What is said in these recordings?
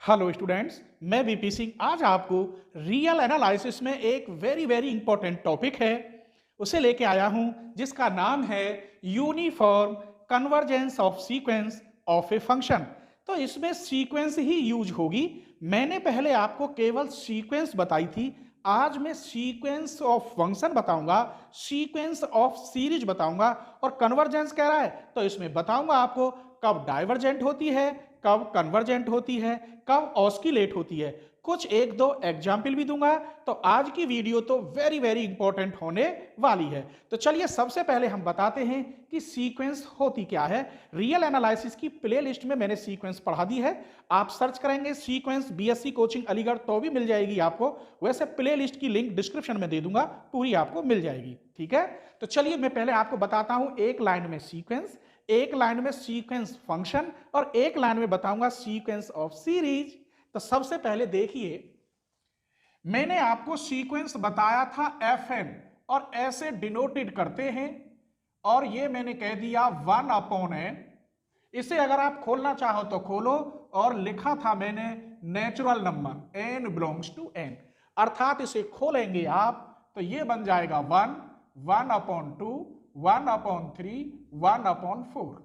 Hello students, मैं BP Singh आज आपको रियल एनालिसिस में एक वेरी वेरी इंपॉर्टेंट टॉपिक है उसे लेके आया हूं जिसका नाम है uniform convergence of sequence of a function. तो इसमें सीक्वेंस ही यूज होगी। मैंने पहले आपको केवल सीक्वेंस बताई थी, आज मैं सीक्वेंस ऑफ फंक्शन बताऊंगा, सीक्वेंस ऑफ सीरीज बताऊंगा और कन्वर्जेंस कह रहा है तो इसमें बताऊंगा आपको कब डाइवर्जेंट होती है, कब कन्वर्जेंट होती है, कब ऑस्किलेट होती है। कुछ एक दो एग्जाम्पल भी दूंगा। तो आज की वीडियो तो वेरी वेरी इंपॉर्टेंट होने वाली है। तो चलिए सबसे पहले हम बताते हैं कि सीक्वेंस होती क्या है। रियल एनालिसिस की प्लेलिस्ट में मैंने सीक्वेंस पढ़ा दी है। आप सर्च करेंगे सीक्वेंस बीएससी कोचिंग अलीगढ़ तो भी मिल जाएगी आपको। वैसे प्लेलिस्ट की लिंक डिस्क्रिप्शन में दे दूंगा, पूरी आपको मिल जाएगी। ठीक है, तो चलिए मैं पहले आपको बताता हूं एक लाइन में सीक्वेंस, एक लाइन में सीक्वेंस फंक्शन और एक लाइन में बताऊंगा सीक्वेंस ऑफ सीरीज। तो सबसे पहले देखिए, मैंने आपको सीक्वेंस बताया था fn और ऐसे डिनोटेड करते हैं और ये मैंने कह दिया 1/n। इसे अगर आप खोलना चाहो तो खोलो और लिखा था मैंने natural number n belongs to n, अर्थात इसे खोलेंगे आप तो ये बन जाएगा 1, 1/2, 1/3, 1/4।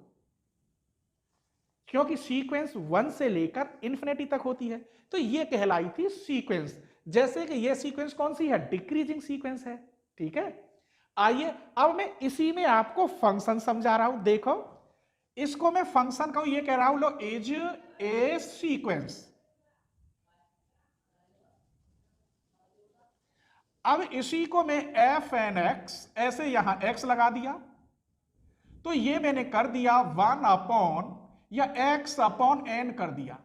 क्योंकि सीक्वेंस 1 से लेकर इंफिनिटी तक होती है तो ये कहलाई थी सीक्वेंस। जैसे कि ये सीक्वेंस कौन सी है, डिक्रीजिंग सीक्वेंस है। ठीक है, आइए अब मैं इसी में आपको फंक्शन समझा रहा हूं। देखो, इसको मैं फंक्शन कहूं, ये कह रहा हूं लो इज ए सीक्वेंस। अब इसी को मैं एफ एन एक्स, ऐसे यहां एक्स लगा दिया तो ये मैंने कर दिया 1 या x/n कर दिया।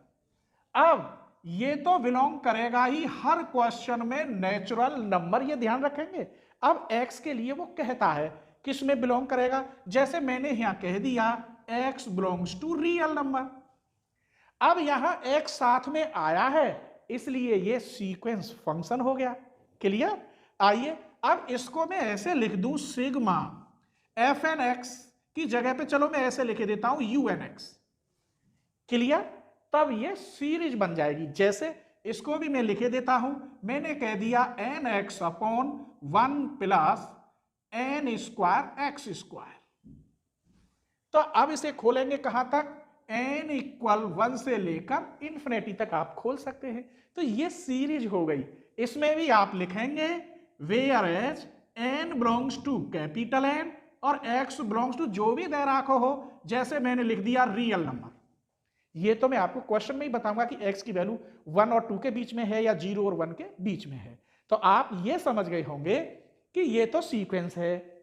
अब ये तो बिलोंग करेगा ही हर क्वेश्चन में नेचुरल नंबर, ये ध्यान रखेंगे। अब x के लिए वो कहता है किस में बिलोंग करेगा, जैसे मैंने यहां कह दिया x belongs to real number. अब यहां x साथ में आया है इसलिए ये सीक्वेंस फंक्शन हो गया। क्लियर? आइए अब इसको मैं ऐसे लिख दूं सिग्मा एफ एन एक्स की जगह पे चलो मैं ऐसे लिख देता हूं यू एन एक्स। क्लियर? तब ये सीरीज बन जाएगी। जैसे इसको भी मैं लिखे देता हूं, मैंने कह दिया n x upon 1 plus N square x square. तो अब इसे खोलेंगे कहां तक, एन इक्वल 1 से लेकर इंफिनिटी तक आप खोल सकते हैं। तो ये सीरीज हो गई। इसमें भी आप लिखेंगे where as n belongs to capital n और एक्स बिलोंग्स टू जो भी दे रखो हो, जैसे मैंने लिख दिया रियल नंबर। ये तो मैं आपको क्वेश्चन में ही बताऊंगा कि x की वैल्यू 1 और 2 के बीच में है या 0 और 1 के बीच में है। तो आप ये समझ गए होंगे कि ये तो सीक्वेंस है,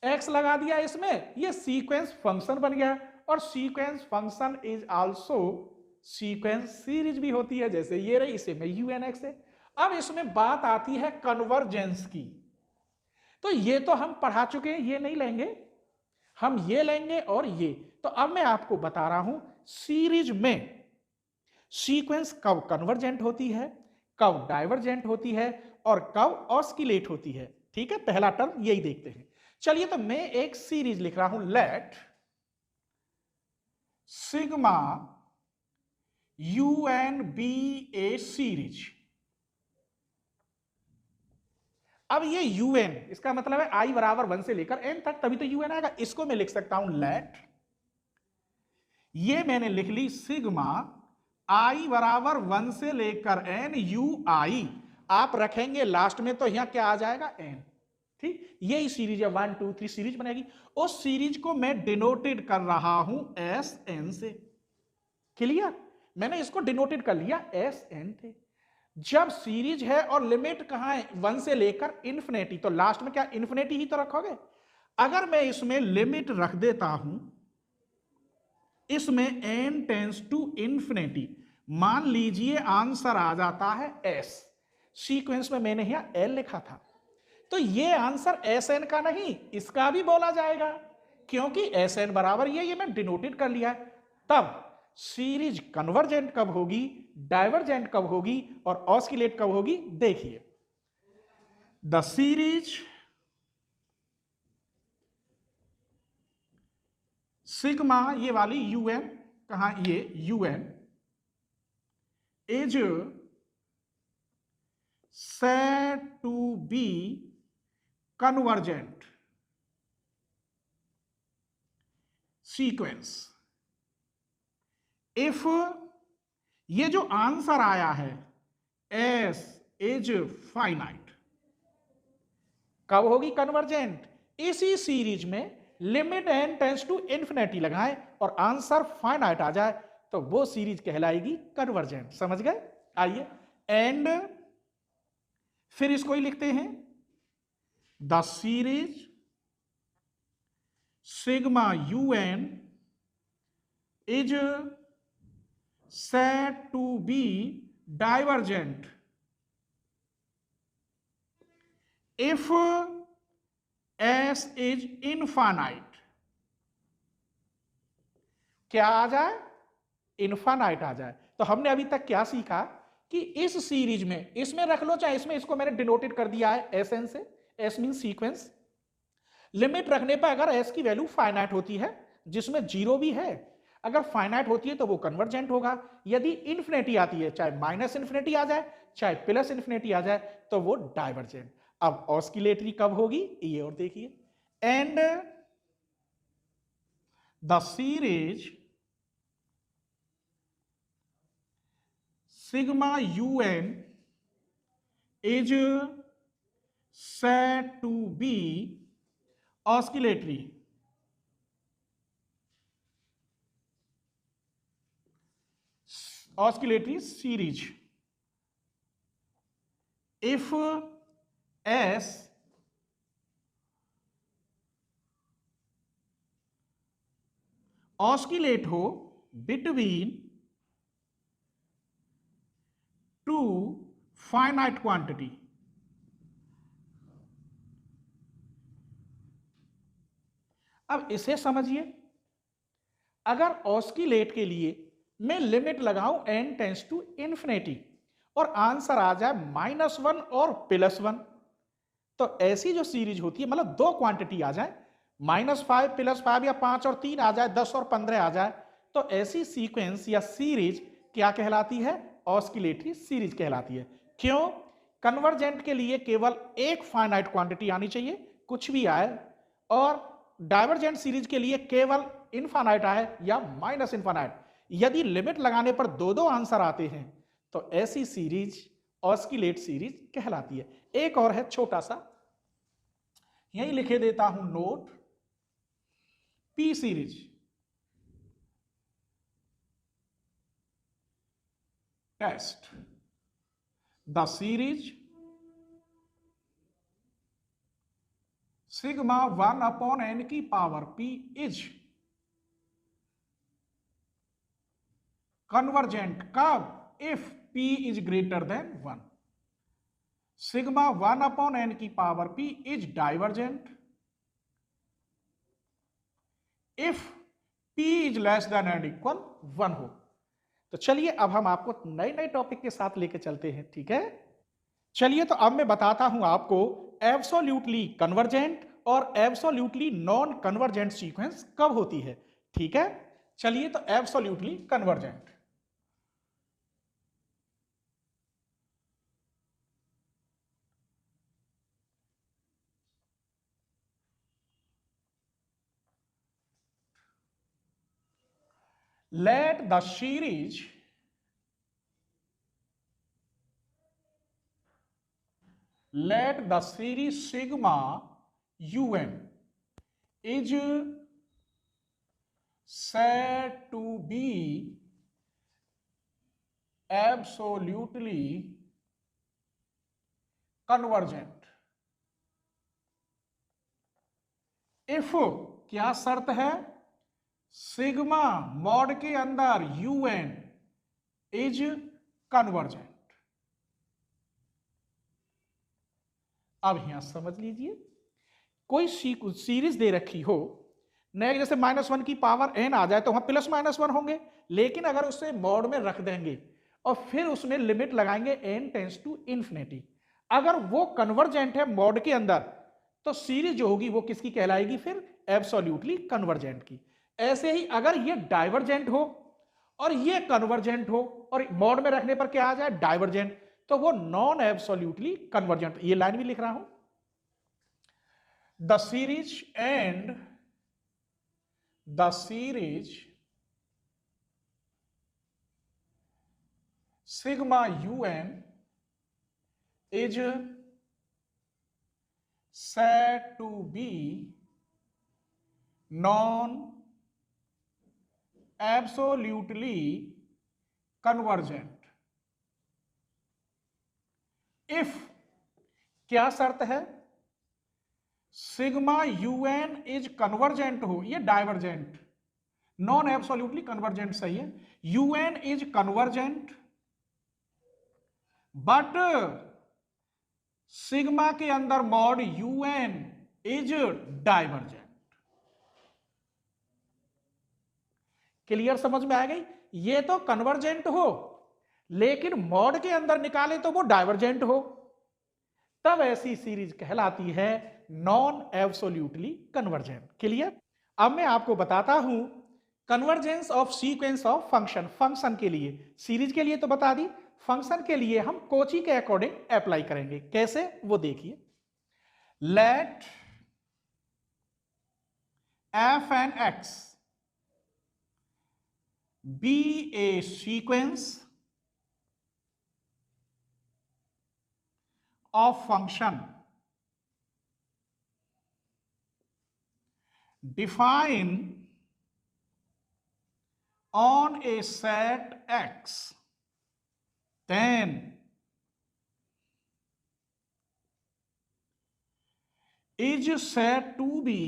x लगा दिया इसमें, ये सीक्वेंस फंक्शन बन गया। और sequence function is also sequence series भी होती है, जैसे ये रही, इसे में यूएनएक्स है। अब इसमें बात आती है कन्वर्जेंस की। तो ये तो हम पढ़ा चुके हैं, ये नहीं लेंगे, हम ये लेंगे और ये। तो अब मैं आपको बता रहा हूं सीरीज में सीक्वेंस कब कन्वर्जेंट होती है, कब डाइवर्जेंट होती है और कब ऑस्किलेट होती है। ठीक है, पहला टर्म यही देखते हैं। चलिए तो मैं एक सीरीज लिख रहा हूं, let sigma u n be a series. अब ये यूएन, इसका मतलब है आई बराबर 1 से लेकर एन तक, तभी तो यूएन आएगा। इसको मैं लिख सकता हूं लेट, ये मैंने लिख ली सिग्मा आई बराबर 1 से लेकर एन यू आई, आप रखेंगे लास्ट में तो यहां क्या आ जाएगा, एन। ठीक, यही सीरीज है 1 2 3 सीरीज बनेगी। उस सीरीज को मैं डिनोटेड कर रहा हूं एस एन से। क्लियर? मैंने इसको डिनोटेड कर लिया एस एन थे। जब सीरीज है और लिमिट कहां है, 1 से लेकर इंफिनिटी, तो लास्ट में क्या इंफिनिटी ही तो रखोगे। अगर मैं इसमें लिमिट रख देता हूं, इसमें n टेंस टू इंफिनिटी, मान लीजिए आंसर आ जाता है s। सीक्वेंस में मैंने यहां l लिखा था तो ये आंसर Sn का नहीं, इसका भी बोला जाएगा, क्योंकि Sn बराबर ये मैं डिनोटेड कर लिया है। तब सीरीज कन्वर्जेंट कब होगी, डाइवर्जेंट कब होगी और ऑस्किलेट कब होगी, देखिए। द सीरीज सिग्मा, ये वाली यूएन, कहां ये UN is said to be convergent sequence if ये जो आंसर आया है S इज फाइनाइट, कब होगी कन्वर्जेंट? इसी सीरीज में limit n tends to infinity लगाएं और आंसर फाइनाइट आ जाए तो वो सीरीज कहलाएगी कन्वर्जेंट। समझ गए? आइए, एंड फिर इसको ही लिखते हैं, the series sigma un is said to be divergent if S is infinite। क्या आ जाए? इनफाइनाइट आ जाए। तो हमने अभी तक क्या सीखा कि इस सीरीज में, इसमें रख लो चाहे इसमें, इसको मैंने डिनोटेड कर दिया है एस एन से, एस मीन सीक्वेंस। लिमिट रखने पर अगर एस की वैल्यू फाइनाइट होती है, जिसमें जीरो भी है, अगर फाइनाइट होती है तो वो कन्वर्जेंट होगा। यदि इन्फिनिटी आती है, चाहे माइनस इन्फिनिटी आ जाए चाहे प्लस इन्फिनिटी आ जाए, तो वो डाइवर्जेंट। अब ऑस्किलेटरी कब होगी ये और देखिए, and the series sigma un is said to be oscillatory series if S oscillate हो between two finite quantity। अब इसे समझिए, अगर ऑस्किलेट के लिए मैं लिमिट लगाऊं n टेंस टू इन्फिनिटी और आंसर आ जाए -1 और +1, तो ऐसी जो सीरीज होती है, मतलब दो क्वांटिटी आ जाए, -5 +5 या 5 और 3 आ जाए, 10 और 15 आ जाए, तो ऐसी सीक्वेंस या सीरीज क्या कहलाती है? ऑस्किलेटरी सीरीज कहलाती है। क्यों? कन्वर्जेंट के लिए केवल एक फाइनाइट क्वांटिटी आनी चाहिए, कुछ भी आए, और डाइवर्जेंट सीरीज के लिए केवल इनफाइनाइट आए या माइनस इनफाइनाइट। यदि लिमिट लगाने पर दो दो आंसर आते हैं तो ऐसी सीरीज ऑस्किलेट सीरीज कहलाती है। एक और है छोटा सा, यही लिखे देता हूं note, p series. Test the series sigma 1/n की पावर p इज कन्वर्जेंट कब? If p is greater than 1। Sigma 1/n की power p is divergent if p is less than and equal 1 हो। तो चलिए अब हम आपको नए नए टॉपिक के साथ लेके चलते हैं, ठीक है? चलिए, तो अब मैं बताता हूं आपको एब्सोल्यूटली कन्वर्जेंट और एब्सोल्यूटली नॉन कन्वर्जेंट सीक्वेंस कब होती है, ठीक है? चलिए, तो absolutely convergent, let the series sigma un is said to be absolutely convergent if, क्या शर्त है? सिग्मा मॉड के अंदर un इज कन्वर्जेंट। अब यहां समझ लीजिए, कोई सीरीज दे रखी हो, नए जैसे -1 की पावर n आ जाए तो वहां +-1 होंगे, लेकिन अगर उसे मॉड में रख देंगे और फिर उसमें लिमिट लगाएंगे n टेंस टू इन्फिनिटी, अगर वो कन्वर्जेंट है मॉड के अंदर, तो सीरीज जो होगी वो किसकी कहलाएगी? फिर एब्सोल्यूटली कन्वर्जेंट की। ऐसे ही अगर ये डाइवर्जेंट हो और ये कन्वर्जेंट हो और मॉड में रखने पर क्या आ जाए, डाइवर्जेंट, तो वो नॉन एब्सोल्यूटली कन्वर्जेंट। ये लाइन भी लिख रहा हूं, the series sigma un is said to be non absolutely convergent if, क्या शर्त है, सिग्मा un इज कन्वर्जेंट हो, ये डाइवर्जेंट, नॉन एब्सोल्यूटली कन्वर्जेंट सही है, un is convergent but sigma के अंदर mod un is divergent. Clear, समझ में आ गई? ये तो कन्वर्जेंट हो लेकिन मॉड के अंदर निकाले तो वो डाइवर्जेंट हो, तब ऐसी सीरीज कहलाती है नॉन एब्सोल्यूटली कन्वर्जेंट। क्लियर? अब मैं आपको बताता हूं convergence of sequence of function. Function के लिए, सीरीज के लिए तो बता दी, फंक्शन के लिए हम कोची के अकॉर्डिंग अप्लाई करेंगे। कैसे, वो देखिए। Let f N x be a sequence of function define on a set X, then is said to be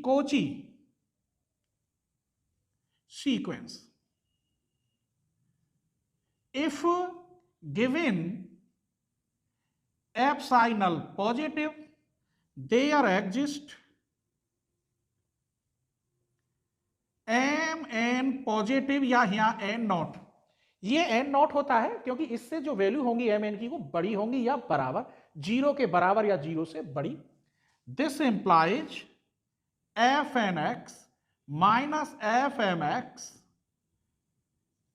Cauchy sequence if given epsilon positive there exist m n positive या यहाँ n naught. ये n naught होता है क्योंकि इससे जो value होंगी M N की वो बड़ी होंगी या बराबर, जीरो के बराबर या जीरो से बड़ी। This implies f N x minus f m x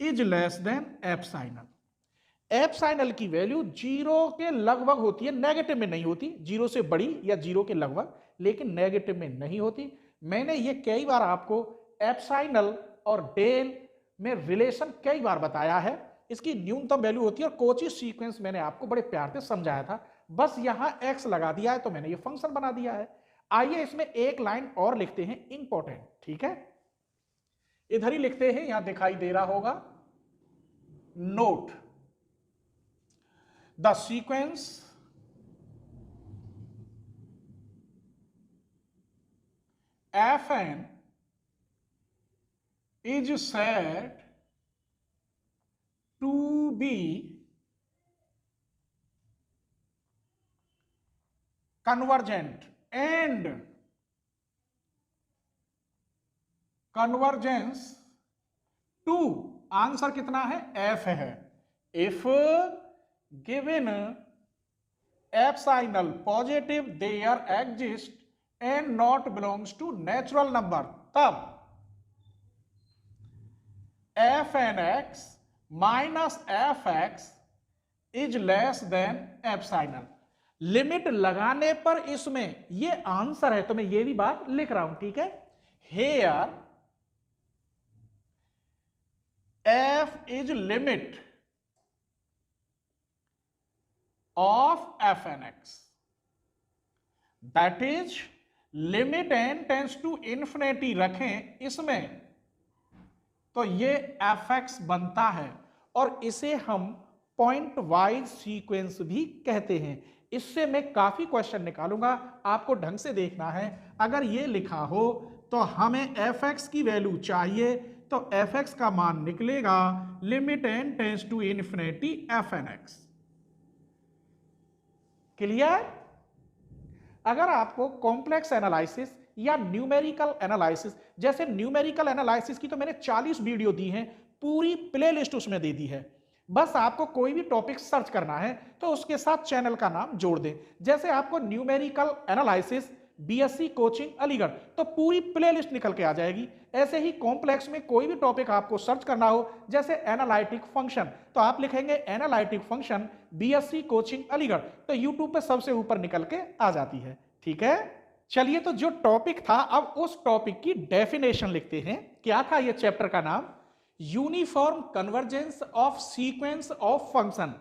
is less than epsilon. Epsilon की वैल्यू जीरो के लगभग होती है, नेगेटिव में नहीं होती, जीरो से बड़ी या जीरो के लगभग, लेकिन नेगेटिव में नहीं होती। मैंने ये कई बार आपको एप्सिलॉन और डेल में रिलेशन कई बार बताया है। इसकी न्यूनतम वैल्यू होती है और कोची सीक्वेंस मैंने आपको बड़े प्यार से समझाया था। बस यहां x लगा दिया है तो मैंने ये फंक्शन बना दिया है। आइए इसमें एक लाइन और लिखते हैं, इंपॉर्टेंट, ठीक है? इधर ही लिखते हैं, यहां दिखाई दे रहा होगा, note the sequence fn is said to be convergent and convergence to, answer कितना है, f है। if given epsilon positive there exist and not belongs to natural number, तब fn x minus fx is less than epsilon। Limit लगाने पर इसमें ये answer है, तो मैं ये भी बात लिख रहा हूं, ठीक है? Here f is limit of fn x, that is limit n tends to infinity रखें इसमें तो ये fx बनता है और इसे हम पॉइंट वाइज सीक्वेंस भी कहते हैं। इससे मैं काफी क्वेश्चन निकालूंगा, आपको ढंग से देखना है। अगर ये लिखा हो तो हमें fx की वैल्यू चाहिए तो fx का मान निकलेगा limit n tends to infinity fn x। Clear? अगर आपको कॉम्प्लेक्स एनालिसिस या न्यूमेरिकल एनालिसिस, जैसे न्यूमेरिकल एनालिसिस की तो मैंने 40 वीडियो दी हैं, पूरी प्लेलिस्ट उसमें दे दी है। बस आपको कोई भी टॉपिक सर्च करना है तो उसके साथ चैनल का नाम जोड़ दें। जैसे आपको numerical analysis BSc coaching Aligarh, तो पूरी प्लेलिस्ट निकल के आ जाएगी। ऐसे ही कॉम्प्लेक्स में कोई भी टॉपिक आपको सर्च करना हो, जैसे एनालिटिक फंक्शन, तो आप लिखेंगे analytic function BSc coaching Aligarh, तो यूट्यूब पे सबसे ऊपर निकल के आ जाती है। ठीक है, चलिए तो जो टॉपिक था, अब उस टॉपिक की डेफिनेशन लिखते हैं। क्या था ये चैप्टर का नाम? Uniform convergence of sequence of function.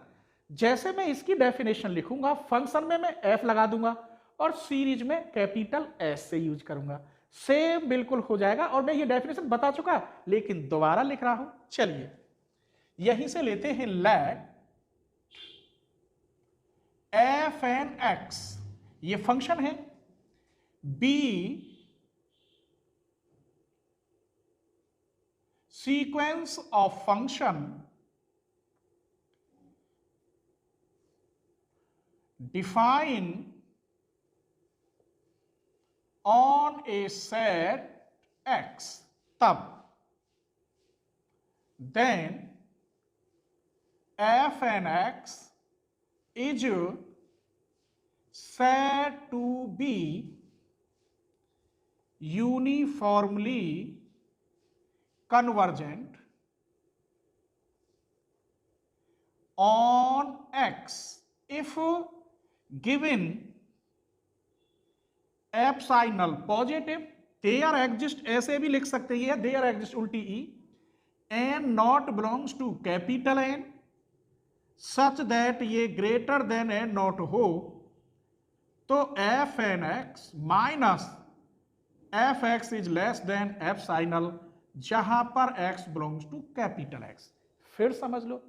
जैसे मैं इसकी डेफिनेशन लिखूंगा, फंक्शन में मैं एफ लगा दूंगा और सीरीज में कैपिटल एस से यूज करूंगा, सेम बिल्कुल हो जाएगा। और मैं ये डेफिनेशन बता चुका, लेकिन दोबारा लिख रहा हूं। चलिए यहीं से लेते हैं, लेट एफ एन एक्स, ये फंक्शन है, be sequence of function define on a set X, तब then f and x is said to be uniformly convergent on X if given epsilon positive, there exist, ऐसे भी लिख सकते हैं, there exist उल्टी E, N not belongs to capital N such that ये greater than N not हो, तो F N x minus F X is less than epsilon, जहां पर X belongs to capital X. फिर समझ लो,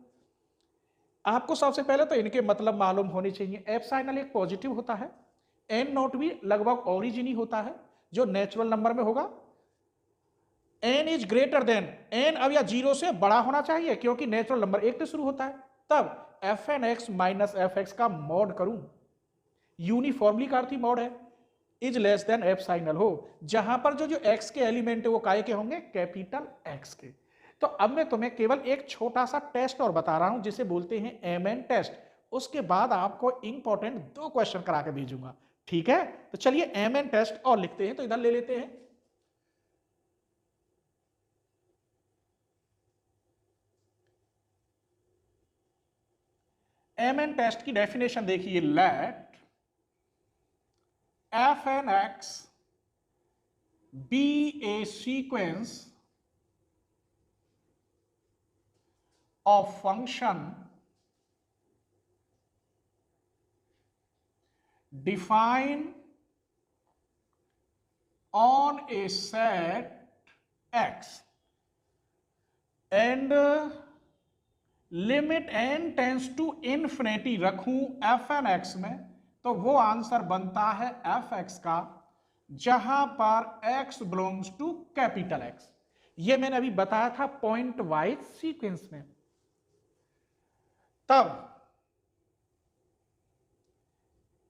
आपको सबसे पहले तो इनके मतलब मालूम होने चाहिए। एप्साइनल एक पॉजिटिव होता है, एन नॉट भी लगभग ओरिजिन ही होता है जो नेचुरल नंबर में होगा। N is greater than, n अब या जीरो से बड़ा होना चाहिए क्योंकि नेचुरल नंबर एक से शुरू होता है। तब f N x minus F x का मॉड करूं, यूनिफॉर्मली का अर्थ ही मॉड है, इज लेस देन एप्साइनल हो, जहां पर जो एक्स के एलिमेंट है वो काय के होंगे, कैपिटल एक्स के। तो अब मैं तुम्हें केवल एक छोटा सा टेस्ट और बता रहा हूं जिसे बोलते हैं एमएन टेस्ट। उसके बाद आपको इंपॉर्टेंट 2 क्वेश्चन करा के भेजूंगा। ठीक है, तो चलिए एमएन टेस्ट और लिखते हैं, तो इधर ले लेते हैं। एमएन टेस्ट की डेफिनेशन देखिए, let f N x be a sequence of function defined on a set X and limit n tends to infinity रखूं एफ एन एक्स में, तो वो आंसर बनता है एफ एक्स का, जहां पर x belongs to capital x. ये मैंने अभी बताया था पॉइंट वाइज सीक्वेंस में। तब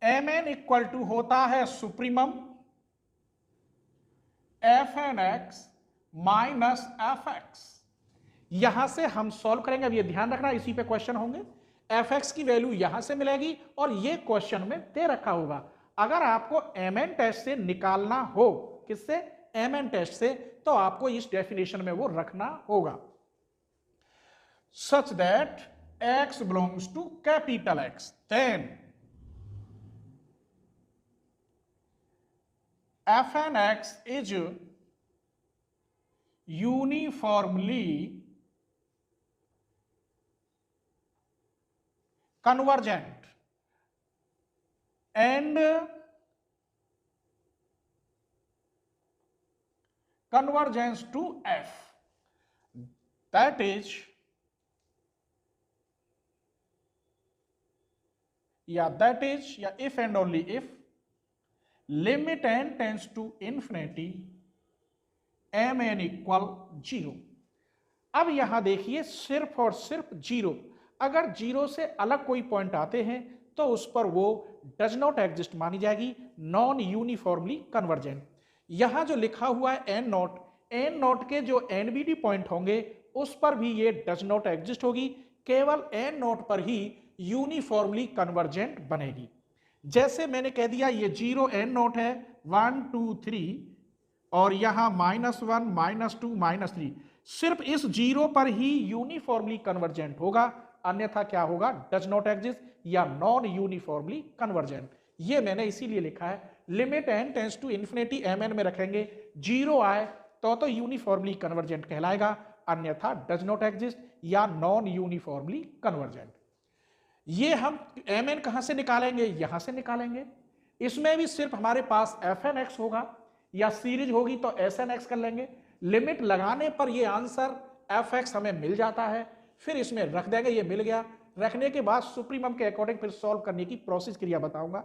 एम एन इक्वल टू होता है supremum f N x minus F x. यहां से हम सॉल्व करेंगे, अब ये ध्यान रखना, इसी पे क्वेश्चन होंगे। एफ एक्स की वैल्यू यहां से मिलेगी और ये क्वेश्चन में दे रखा होगा। अगर आपको एम एन टेस्ट से निकालना हो, किससे, एम एन टेस्ट से, तो आपको इस डेफिनेशन में वो रखना होगा, such that x belongs to capital X, then f and x is uniformly convergent and convergence to f, that is if and only if limit n tends to infinity mn equal 0। अब यहां देखिए, सिर्फ और सिर्फ 0, अगर 0 से अलग कोई पॉइंट आते हैं तो उस पर वो डज नॉट एग्जिस्ट मानी जाएगी, नॉन यूनिफॉर्मली कन्वर्जेंट। यहां जो लिखा हुआ है एन नॉट के जो एनबीडी पॉइंट होंगे उस पर भी ये डज नॉट एग्जिस्ट होगी, केवल एन नॉट पर ही यूनिफॉर्मली कन्वर्जेंट बनेगी। जैसे मैंने कह दिया ये 0 एन नॉट है, 1 2 3 और यहां -1 -2 -3, सिर्फ इस जीरो पर ही यूनिफॉर्मली कन्वर्जेंट होगा, अन्यथा क्या होगा, डज नॉट एग्जिस्ट या नॉन यूनिफॉर्मली कन्वर्जेंट। ये मैंने इसीलिए लिखा है, limit n tends to infinity mn में रखेंगे, जीरो आए तो यूनिफॉर्मली कन्वर्जेंट कहलाएगा, अन्यथा डज नॉट एग्जिस्ट या नॉन यूनिफॉर्मली कन्वर्जेंट। ये हम mn कहां से निकालेंगे, यहां से निकालेंगे। इसमें भी सिर्फ हमारे पास fnx होगा या सीरीज होगी तो snx कर लेंगे। लिमिट लगाने पर ये आंसर fx हमें मिल जाता है, फिर इसमें रख देंगे, ये मिल गया। रखने के बाद सुप्रीमम के अकॉर्डिंग फिर सॉल्व करने की प्रोसेस क्रिया बताऊंगा।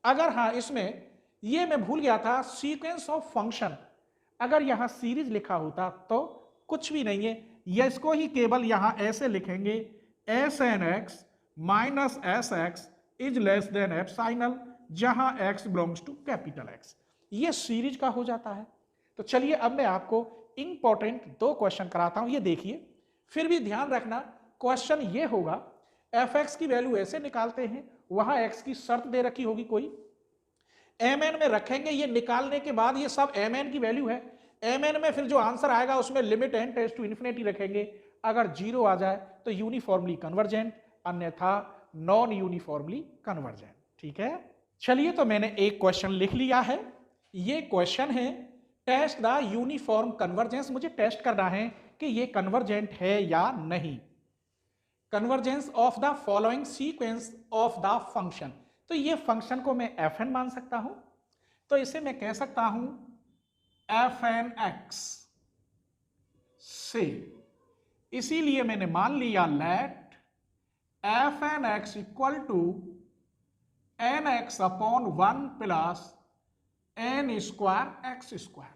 अगर हाँ इसमें ये मैं भूल गया था, सीक्वेंस ऑफ फंक्शन अगर यहां सीरीज लिखा होता तो कुछ भी नहीं है, या इसको ही केवल यहां ऐसे लिखेंगे, snx minus sx is less than epsilon, जहां x belongs to capital X। ये सीरीज का हो जाता है। तो चलिए अब मैं आपको इंपॉर्टेंट दो क्वेश्चन कराता हूं, ये देखिए। फिर भी ध्यान रखना, क्वेश्चन ये होगा fx की वैल्यू ऐसे निकालते हैं, वहां x की शर्त दे रखी होगी कोई, mn में रखेंगे, ये निकालने के बाद ये सब mn की वैल्यू है, mn में फिर जो आंसर आएगा उसमें limit n tends to infinity रखेंगे। अगर जीरो आ जाए तो यूनिफॉर्मली कन्वर्जेंट, अन्यथा नॉन यूनिफॉर्मली कन्वर्जेंट। ठीक है, चलिए तो मैंने एक क्वेश्चन लिख लिया है। ये क्वेश्चन है टेस्ट द यूनिफॉर्म कन्वर्जेंस। मुझे टेस्ट करना है कि ये कन्वर्जेंट है या नहीं। Convergence of the following sequence of the function. तो ये फंक्शन को मैं fn मान सकता हूं, तो इसे मैं कह सकता हूं fnx से, इसीलिए मैंने मान लिया let fnx equal to nx upon 1 plus n square x square.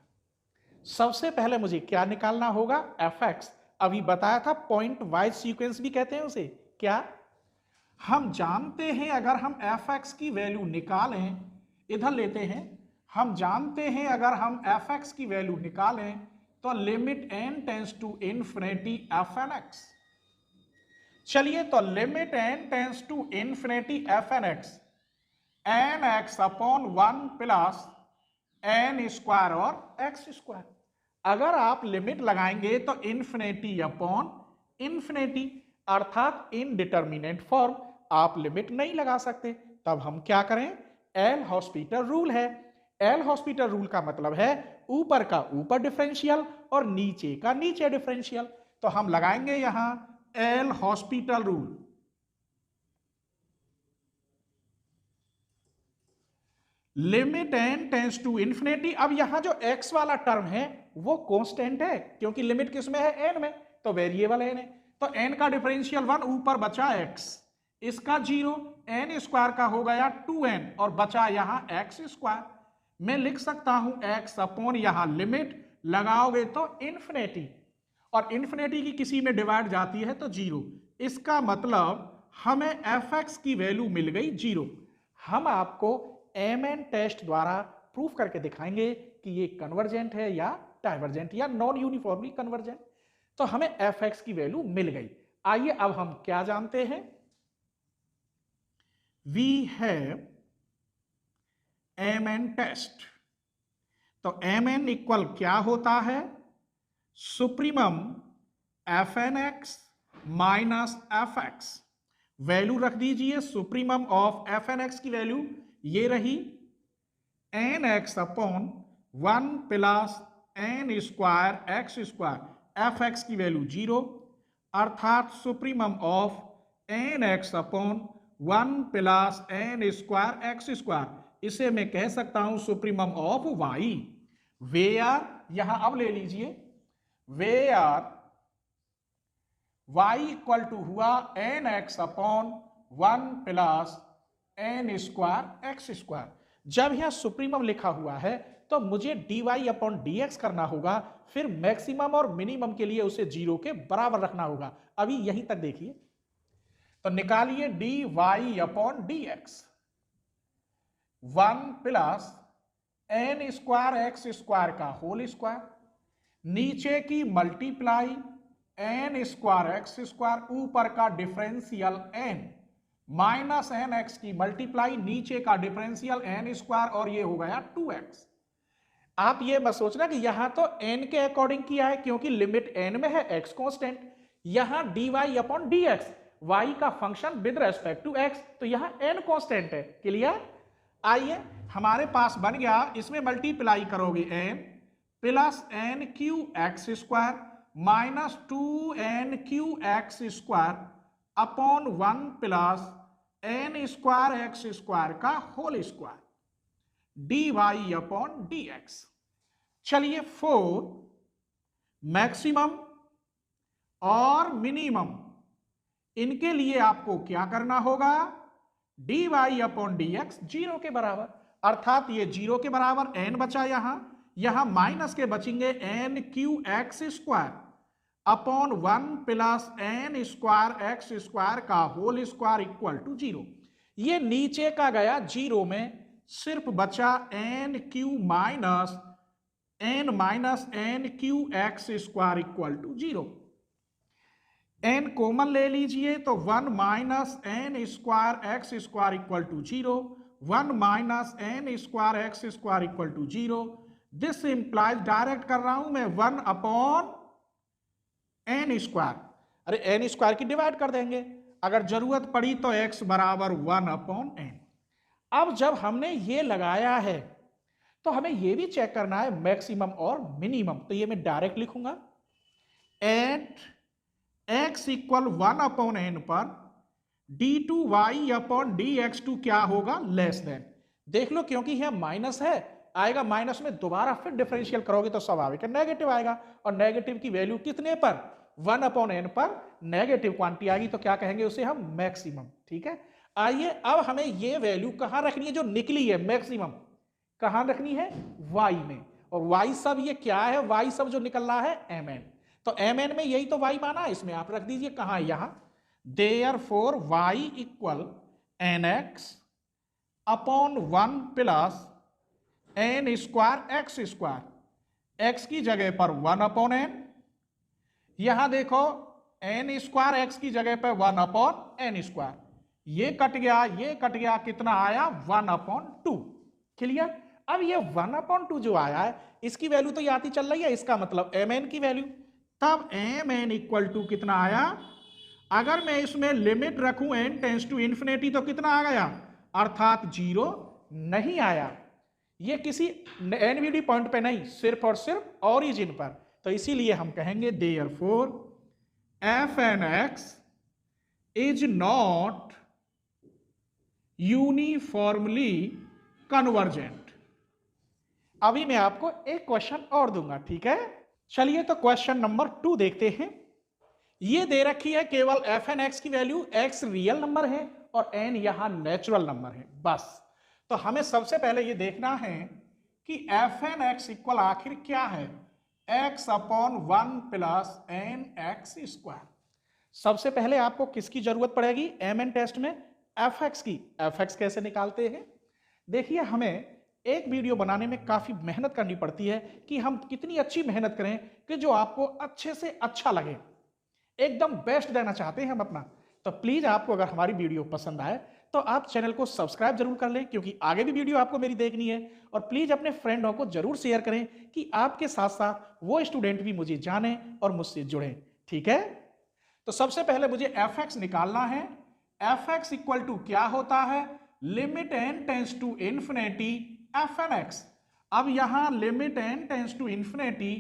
सबसे पहले मुझे क्या निकालना होगा, fx। अभी बताया था पॉइंट वाइज सीक्वेंस भी कहते हैं उसे, क्या हम जानते हैं अगर हम fx की वैल्यू निकालें, इधर लेते हैं, हम जानते हैं अगर हम fx की वैल्यू निकालें तो limit n tends to infinity fnx। चलिए तो limit n tends to infinity fnx nx upon 1 plus n square और x स्क्वायर। अगर आप लिमिट लगाएंगे तो इन्फिनिटी अपॉन इन्फिनिटी, अर्थात इनडिटरमिनेट फॉर्म, आप लिमिट नहीं लगा सकते। तब हम क्या करें, एल हॉस्पिटल रूल है। एल हॉस्पिटल रूल का मतलब है ऊपर का ऊपर डिफरेंशियल और नीचे का नीचे डिफरेंशियल। तो हम लगाएंगे यहां L'Hospital rule. Limit n tends to infinity. अब यहां जो x वाला टर्म है वो कांस्टेंट है, क्योंकि लिमिट किस में है, n में, तो वेरिएबल n है। तो n का डिफरेंशियल 1, ऊपर बचा x, इसका 0, n स्क्वायर का हो गया 2n और बचा यहां x स्क्वायर। मैं लिख सकता हूं x अपॉन यहां लिमिट लगाओगे तो इन्फिनिटी, और इन्फिनिटी की किसी में डिवाइड जाती है तो 0। इसका मतलब हमें fx की वैल्यू मिल गई 0। हम आपको mn टेस्ट द्वारा प्रूफ करके दिखाएंगे कि ये कन्वर्जेंट है या डाइवर्जेंट या नॉन यूनिफॉर्मली कन्वर्जेंट। तो हमें fx की वैल्यू मिल गई। आइए अब हम क्या जानते हैं, वी हैव mn टेस्ट। तो mn इक्वल क्या होता है, supremum fnx minus fx। Value रख दीजिए, सुप्रीमम ऑफ fnx की वैल्यू ये रही nx upon 1 plus n square x square, fx की वैल्यू 0, अर्थात supremum of nx upon 1 plus n square x square. इसे मैं कह सकता हूं सुप्रीमम ऑफ y। वेयर, यहां अब ले लीजिए, वेयर y इक्वल टू हुआ nx upon 1 plus n square x square. जब यहां सुप्रीमम लिखा हुआ है तो मुझे dy अपॉन dx करना होगा, फिर मैक्सिमम और मिनिमम के लिए उसे 0 के बराबर रखना होगा। अभी यहीं तक देखिए, तो निकालिए dy upon dx, 1 plus n square x square का होल स्क्वायर, नीचे की multiply n square x square, ऊपर का differential n, minus N x की मल्टीप्लाई नीचे का डिफरेंशियल एन स्क्वायर और ये हो गया 2x। आप ये मत सोचना कि यहां तो n के अकॉर्डिंग किया है क्योंकि लिमिट n में है, x कांस्टेंट। यहां dy अपॉन dx y का function with respect to x, तो यहां n कांस्टेंट है। क्लियर? आइए हमारे पास बन गया, इसमें मल्टीप्लाई करोगे n plus N Q x square minus 2n Q x square upon 1 plus N square x square का whole square dy upon dx। चलिए 4 मैक्सिमम और मिनिमम, इनके लिए आपको क्या करना होगा? dy अपॉन dx 0 के बराबर, अर्थात ये 0 के बराबर n बचा, यहां माइनस के बचेंगे n Q x square upon 1 plus N square x square का होल स्क्वायर इक्वल टू 0। ये नीचे का गया 0 में, सिर्फ बचा n cube minus n Q x square equal to 0। N common ले लीजिए तो 1 minus n square x square equal to 0, 1 minus n square x square equal to 0। This implies, direct कर रहा हूं मैं, 1 अपॉन एन स्क्वायर, अरे N square की divide कर देंगे, अगर जरूरत पड़ी तो x बराबर 1 अपॉन एन। अब जब हमने ये लगाया है तो हमें ये भी चेक करना है मैक्सिमम और मिनिमम, तो ये मैं डायरेक्ट लिखूंगा at x equal 1 upon n पर d2y अपॉन dx2 क्या होगा? Less than. देख लो क्योंकि यह माइनस है, आएगा माइनस में, दोबारा फिर डिफरेंशियल करोगे तो स्वाभाविक है नेगेटिव आएगा, और नेगेटिव की वैल्यू कितने पर? 1 अपॉन एन पर नेगेटिव क्वांटिटी आएगी, तो क्या कहेंगे उसे हम? मैक्सिमम। ठीक है, आइए अब हमें ये वैल्यू कहां रखनी है? जो निकली है मैक्सिमम कहां रखनी है? y में, और y सब ये क्या है? y सब जो निकल रहा है mn, तो mn में यही तो y माना है, इसमें आप रख दीजिए कहां? यहां। Therefore y equal nx upon 1 plus N square x square, x की जगह पर 1 अपॉन एन, यहां देखो एन स्क्वायर एक्स की जगह पर 1 अपॉन एन स्क्वायर, ये कट गया, ये कट गया, कितना आया? 1 अपॉन 2। क्लियर? अब ये 1 अपॉन 2 जो आया है, इसकी वैल्यू तो ये आती चल रही है, इसका मतलब mn की वैल्यू, तब mn इक्वल टू कितना आया? अगर मैं इसमें लिमिट रखूं n टेंस टू इन्फिनिटी तो कितना आ गया? अर्थात 0 नहीं आया। ये किसी एनवीडी पॉइंट पे नहीं, सिर्फ और सिर्फ ओरिजिन पर, तो इसीलिए हम कहेंगे therefore fnx is not uniformly convergent. अभी मैं आपको एक क्वेश्चन और दूंगा, ठीक है? चलिए तो क्वेश्चन नंबर 2 देखते हैं। ये दे रखी है केवल fnx की वैल्यू, x रियल नंबर है और n यहां नेचुरल नंबर है, बस। तो हमें सबसे पहले ये देखना है कि fnx इक्वल आखिर क्या है? x upon 1 plus n x square. सबसे पहले आपको किसकी जरूरत पड़ेगी mn टेस्ट में? fx की। fx कैसे निकालते हैं? देखिए, हमें एक वीडियो बनाने में काफी मेहनत करनी पड़ती है कि हम कितनी अच्छी मेहनत करें कि जो आपको अच्छे से अच्छा लगे, एकदम बेस्ट देना चाहते हैं हम अपना। तो प्लीज आपको अगर हमारी वीडियो पसंद आए तो आप चैनल को सब्सक्राइब जरूर कर लें, क्योंकि आगे भी वीडियो आपको मेरी देखनी है, और प्लीज अपने फ्रेंडों को जरूर शेयर करें कि आपके साथ साथ वो स्टूडेंट भी मुझे जाने और मुझसे जुड़े। ठीक है, तो सबसे पहले मुझे fx निकालना है। fx इक्वल टू क्या होता है? Limit n tends to infinity fnx। अब यहां limit n tends to infinity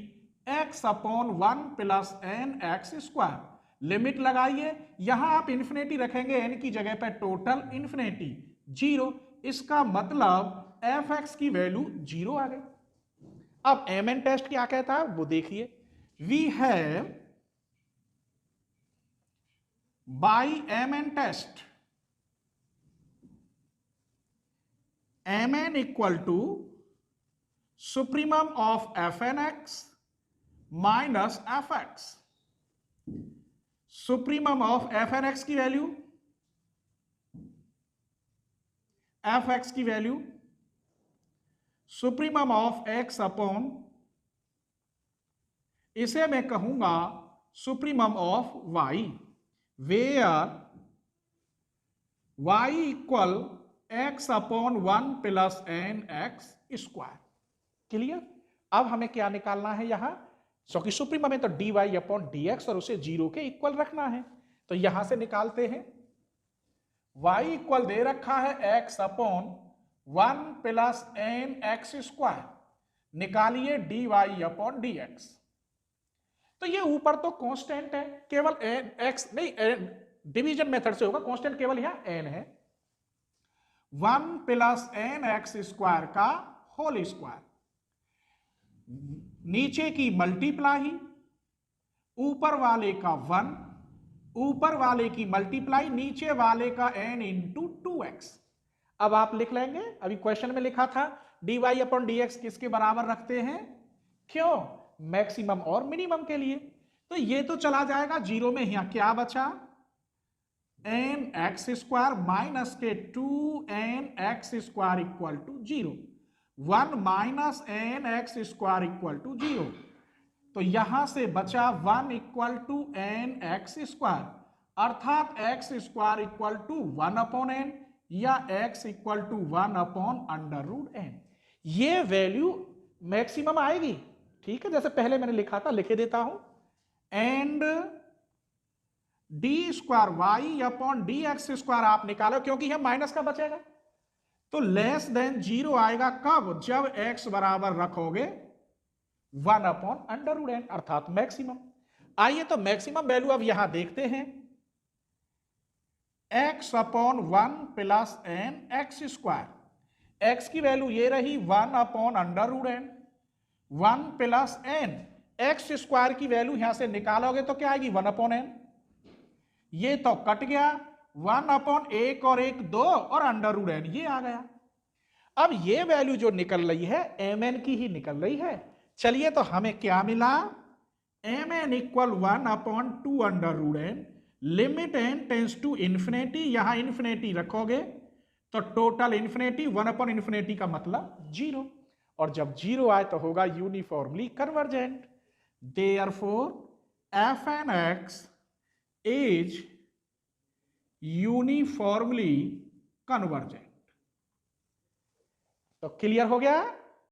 x upon 1 plus n x square, limit लगाइए, यहां आप इन्फिनिटी रखेंगे n की जगह पर, टोटल इन्फिनिटी 0, इसका मतलब fx की वैल्यू 0 आ गई। अब mn टेस्ट क्या कहता है वो देखिए। We have by mn test mn equal to supremum of fnx minus fx। Supremum of fnx की वैल्यू, fx की value, supremum of x upon, इसे मैं कहूंगा supremum of y, where y equal x upon 1 plus n x square. Clear? अब हमें क्या निकालना है यहां, क्योंकि सुप्रीम में तो dy अपॉन dx और उसे 0 के इक्वल रखना है, तो यहां से निकालते हैं। y इक्वल दे रखा है x upon 1 plus n x square, निकालिए dy अपॉन dx। तो ये ऊपर तो कांस्टेंट है, केवल एन एक्स नहीं, डिवीजन मेथड से होगा, कांस्टेंट केवल यहां एन है। 1 प्लस एन एक्स स्क्वायर का होल स्क्वायर, नीचे की मल्टीप्लाई, ऊपर वाले का 1, ऊपर वाले की मल्टीप्लाई, नीचे वाले का n इंटू 2x। अब आप लिख लेंगे, अभी क्वेश्चन में लिखा था dy अपॉन dx किसके बराबर रखते हैं, क्यों, मैक्सिमम और मिनिमम के लिए। तो ये तो चला जाएगा जीरो में, यहां क्या बचा, एन एक्स स्क्वायर माइनस के 2n X square equal to 0, 1 minus N x square equal to 0। तो यहां से बचा 1 equal to N x square, अर्थात X square equal to 1 upon N या x equal to 1 upon under root N. ये value maximum आएगी, ठीक है, जैसे पहले मैंने लिखा था, लिखे देता हूं, and d square y upon d x square आप निकालो, क्योंकि यह माइनस का बचेगा, तो लेस देन 0 आएगा कब, जब x बराबर रखोगे 1 अपॉन अंडर रूट एन, अर्थात मैक्सिमम। आइए तो मैक्सिमम वैल्यू अब यहां देखते हैं, x upon 1 plus n x square, x की वैल्यू ये रही 1 upon under root n, 1 plus n x square की वैल्यू यहां से निकालोगे तो क्या आएगी, 1 अपॉन एन, ये तो कट गया, 1 अपॉन 1 और 1 2 और अंडर रूट एन ये आ गया। अब ये वैल्यू जो निकल रही है mn की ही निकल रही है। चलिए तो हमें क्या मिला, mn equal 1 upon 2 under root n, limit n tends to infinity, यहां इन्फिनिटी रखोगे तो टोटल इन्फिनिटी, 1 अपॉन इन्फिनिटी का मतलब 0, और जब 0 आए तो होगा uniformly convergent. Therefore fnx is uniformly convergent. तो क्लियर हो गया।